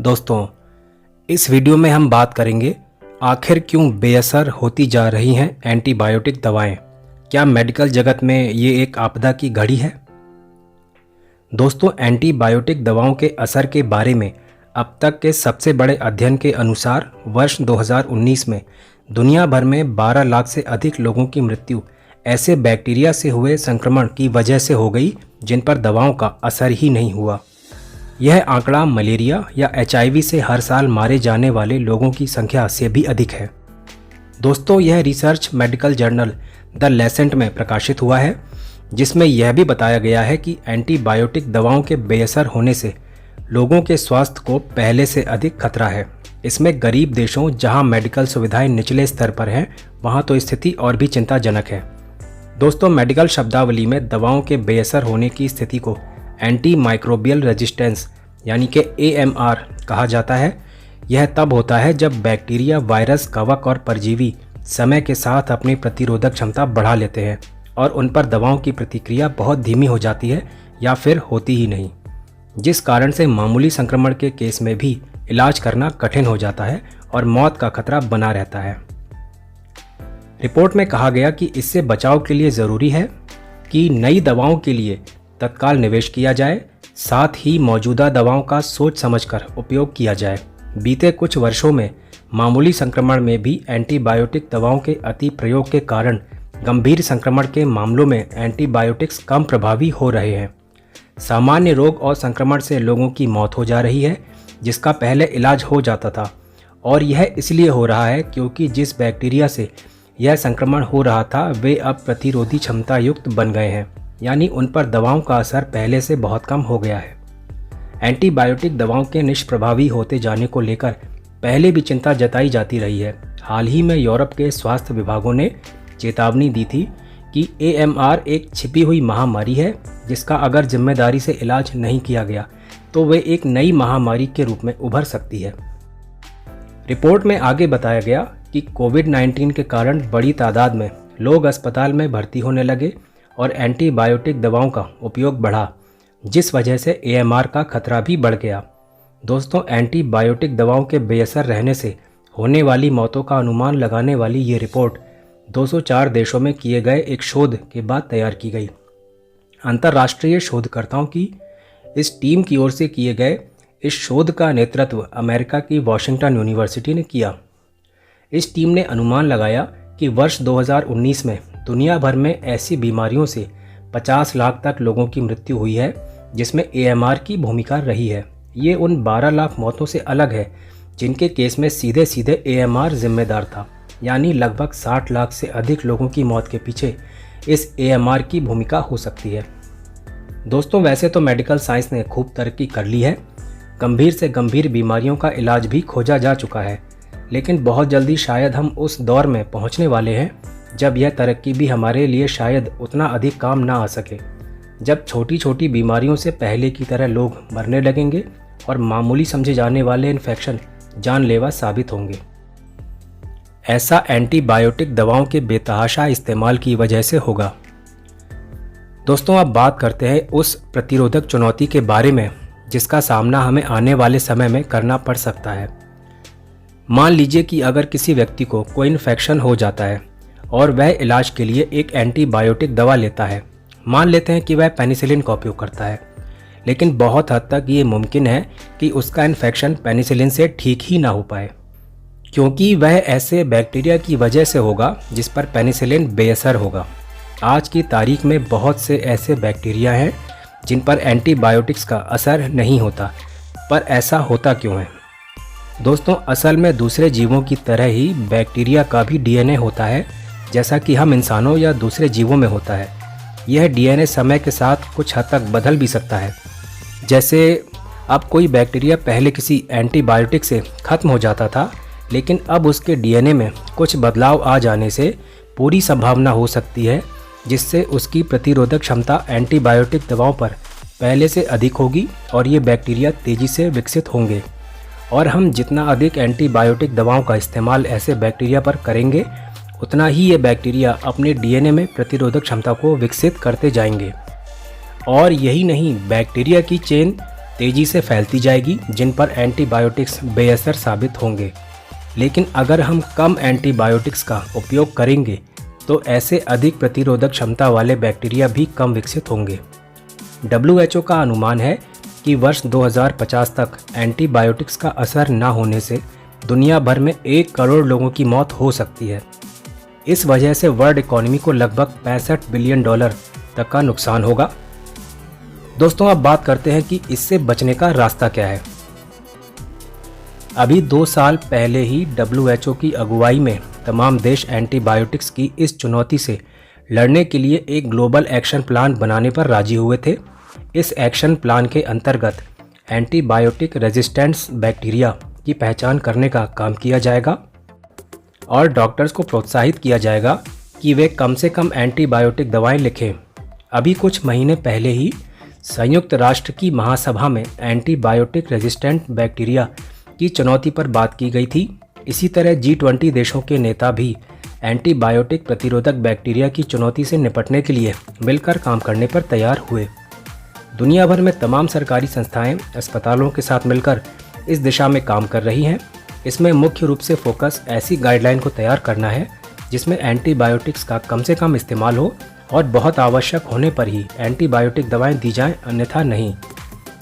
दोस्तों, इस वीडियो में हम बात करेंगे आखिर क्यों बेअसर होती जा रही हैं एंटीबायोटिक दवाएं। क्या मेडिकल जगत में ये एक आपदा की घड़ी है? दोस्तों, एंटीबायोटिक दवाओं के असर के बारे में अब तक के सबसे बड़े अध्ययन के अनुसार वर्ष 2019 में दुनिया भर में 12 लाख से अधिक लोगों की मृत्यु ऐसे बैक्टीरिया से हुए संक्रमण की वजह से हो गई जिन पर दवाओं का असर ही नहीं हुआ। यह आंकड़ा मलेरिया या HIV से हर साल मारे जाने वाले लोगों की संख्या से भी अधिक है। दोस्तों, यह रिसर्च मेडिकल जर्नल द लैसेंट में प्रकाशित हुआ है, जिसमें यह भी बताया गया है कि एंटीबायोटिक दवाओं के बेअसर होने से लोगों के स्वास्थ्य को पहले से अधिक खतरा है। इसमें गरीब देशों जहां मेडिकल सुविधाएं निचले स्तर पर हैं, वहां तो स्थिति और भी चिंताजनक है। दोस्तों, मेडिकल शब्दावली में दवाओं के बेअसर होने की स्थिति को एंटी माइक्रोबियल रेजिस्टेंस यानी कि AMR कहा जाता है। यह तब होता है जब बैक्टीरिया, वायरस, कवक और परजीवी समय के साथ अपनी प्रतिरोधक क्षमता बढ़ा लेते हैं और उन पर दवाओं की प्रतिक्रिया बहुत धीमी हो जाती है या फिर होती ही नहीं, जिस कारण से मामूली संक्रमण के केस में भी इलाज करना कठिन हो जाता है और मौत का खतरा बना रहता है। रिपोर्ट में कहा गया कि इससे बचाव के लिए ज़रूरी है कि नई दवाओं के लिए तत्काल निवेश किया जाए, साथ ही मौजूदा दवाओं का सोच समझकर उपयोग किया जाए। बीते कुछ वर्षों में मामूली संक्रमण में भी एंटीबायोटिक दवाओं के अति प्रयोग के कारण गंभीर संक्रमण के मामलों में एंटीबायोटिक्स कम प्रभावी हो रहे हैं। सामान्य रोग और संक्रमण से लोगों की मौत हो जा रही है, जिसका पहले इलाज हो जाता था, और यह इसलिए हो रहा है क्योंकि जिस बैक्टीरिया से यह संक्रमण हो रहा था वे अब प्रतिरोधी क्षमता युक्त बन गए हैं, यानी उन पर दवाओं का असर पहले से बहुत कम हो गया है। एंटीबायोटिक दवाओं के निष्प्रभावी होते जाने को लेकर पहले भी चिंता जताई जाती रही है। हाल ही में यूरोप के स्वास्थ्य विभागों ने चेतावनी दी थी कि AMR एक छिपी हुई महामारी है, जिसका अगर जिम्मेदारी से इलाज नहीं किया गया तो वे एक नई महामारी के रूप में उभर सकती है। रिपोर्ट में आगे बताया गया कि कोविड-19 के कारण बड़ी तादाद में लोग अस्पताल में भर्ती होने लगे और एंटीबायोटिक दवाओं का उपयोग बढ़ा, जिस वजह से AMR का खतरा भी बढ़ गया। दोस्तों, एंटीबायोटिक दवाओं के बेअसर रहने से होने वाली मौतों का अनुमान लगाने वाली ये रिपोर्ट 204 देशों में किए गए एक शोध के बाद तैयार की गई। अंतर्राष्ट्रीय शोधकर्ताओं की इस टीम की ओर से किए गए इस शोध का नेतृत्व अमेरिका की वॉशिंगटन यूनिवर्सिटी ने किया। इस टीम ने अनुमान लगाया कि वर्ष 2019 में दुनिया भर में ऐसी बीमारियों से 50 लाख तक लोगों की मृत्यु हुई है, जिसमें AMR की भूमिका रही है। ये उन 12 लाख मौतों से अलग है जिनके केस में सीधे सीधे AMR जिम्मेदार था, यानी लगभग 60 लाख से अधिक लोगों की मौत के पीछे इस AMR की भूमिका हो सकती है। दोस्तों, वैसे तो मेडिकल साइंस ने खूब तरक्की कर ली है, गंभीर से गंभीर बीमारियों का इलाज भी खोजा जा चुका है, लेकिन बहुत जल्दी शायद हम उस दौर में पहुंचने वाले हैं जब यह तरक्की भी हमारे लिए शायद उतना अधिक काम ना आ सके, जब छोटी छोटी बीमारियों से पहले की तरह लोग मरने लगेंगे और मामूली समझे जाने वाले इन्फेक्शन जानलेवा साबित होंगे। ऐसा एंटीबायोटिक दवाओं के बेतहाशा इस्तेमाल की वजह से होगा। दोस्तों, अब बात करते हैं उस प्रतिरोधक चुनौती के बारे में जिसका सामना हमें आने वाले समय में करना पड़ सकता है। मान लीजिए कि अगर किसी व्यक्ति को कोई इन्फेक्शन हो जाता है और वह इलाज के लिए एक एंटीबायोटिक दवा लेता है। मान लेते हैं कि वह पेनिसिलिन का उपयोग करता है, लेकिन बहुत हद तक ये मुमकिन है कि उसका इन्फेक्शन पेनिसिलिन से ठीक ही ना हो पाए, क्योंकि वह ऐसे बैक्टीरिया की वजह से होगा जिस पर पेनिसिलिन बेअसर होगा। आज की तारीख में बहुत से ऐसे बैक्टीरिया हैं जिन पर एंटीबायोटिक्स का असर नहीं होता, पर ऐसा होता क्यों है? दोस्तों, असल में दूसरे जीवों की तरह ही बैक्टीरिया का भी DNA होता है, जैसा कि हम इंसानों या दूसरे जीवों में होता है। यह DNA समय के साथ कुछ हद तक बदल भी सकता है। जैसे अब कोई बैक्टीरिया पहले किसी एंटीबायोटिक से ख़त्म हो जाता था, लेकिन अब उसके DNA में कुछ बदलाव आ जाने से पूरी संभावना हो सकती है जिससे उसकी प्रतिरोधक क्षमता एंटीबायोटिक दवाओं पर पहले से अधिक होगी और ये बैक्टीरिया तेज़ी से विकसित होंगे। और हम जितना अधिक एंटीबायोटिक दवाओं का इस्तेमाल ऐसे बैक्टीरिया पर करेंगे, उतना ही ये बैक्टीरिया अपने DNA में प्रतिरोधक क्षमता को विकसित करते जाएंगे। और यही नहीं, बैक्टीरिया की चेन तेज़ी से फैलती जाएगी, जिन पर एंटीबायोटिक्स बेअसर साबित होंगे। लेकिन अगर हम कम एंटीबायोटिक्स का उपयोग करेंगे तो ऐसे अधिक प्रतिरोधक क्षमता वाले बैक्टीरिया भी कम विकसित होंगे। WHO का अनुमान है कि वर्ष 2050 तक एंटीबायोटिक्स का असर न होने से दुनिया भर में 1 करोड़ लोगों की मौत हो सकती है। इस वजह से वर्ल्ड इकोनॉमी को लगभग $65 बिलियन तक का नुकसान होगा। दोस्तों, अब बात करते हैं कि इससे बचने का रास्ता क्या है। अभी 2 साल पहले ही WHO की अगुवाई में तमाम देश एंटीबायोटिक्स की इस चुनौती से लड़ने के लिए एक ग्लोबल एक्शन प्लान बनाने पर राजी हुए थे। इस एक्शन प्लान के अंतर्गत एंटीबायोटिक रेजिस्टेंस बैक्टीरिया की पहचान करने का काम किया जाएगा और डॉक्टर्स को प्रोत्साहित किया जाएगा कि वे कम से कम एंटीबायोटिक दवाएं लिखें। अभी कुछ महीने पहले ही संयुक्त राष्ट्र की महासभा में एंटीबायोटिक रेजिस्टेंट बैक्टीरिया की चुनौती पर बात की गई थी। इसी तरह G20 देशों के नेता भी एंटीबायोटिक प्रतिरोधक बैक्टीरिया की चुनौती से निपटने के लिए मिलकर काम करने पर तैयार हुए। दुनिया भर में तमाम सरकारी संस्थाएं अस्पतालों के साथ मिलकर इस दिशा में काम कर रही हैं। इसमें मुख्य रूप से फोकस ऐसी गाइडलाइन को तैयार करना है जिसमें एंटीबायोटिक्स का कम से कम इस्तेमाल हो और बहुत आवश्यक होने पर ही एंटीबायोटिक दवाएं दी जाएं, अन्यथा नहीं।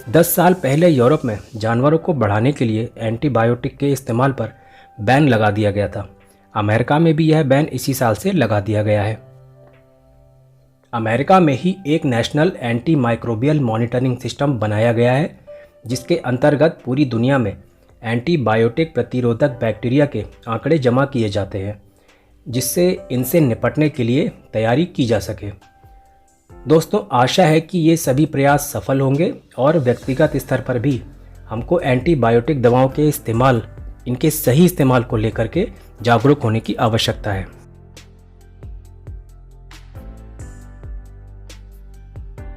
10 साल पहले यूरोप में जानवरों को बढ़ाने के लिए एंटीबायोटिक के इस्तेमाल पर बैन लगा दिया गया था। अमेरिका में भी यह बैन इसी साल से लगा दिया गया है। अमेरिका में ही एक national anti microbial monitoring system बनाया गया है, जिसके अंतर्गत पूरी दुनिया में एंटीबायोटिक प्रतिरोधक बैक्टीरिया के आंकड़े जमा किए जाते हैं, जिससे इनसे निपटने के लिए तैयारी की जा सके। दोस्तों, आशा है कि ये सभी प्रयास सफल होंगे और व्यक्तिगत स्तर पर भी हमको एंटीबायोटिक दवाओं के इनके सही इस्तेमाल को लेकर के जागरूक होने की आवश्यकता है।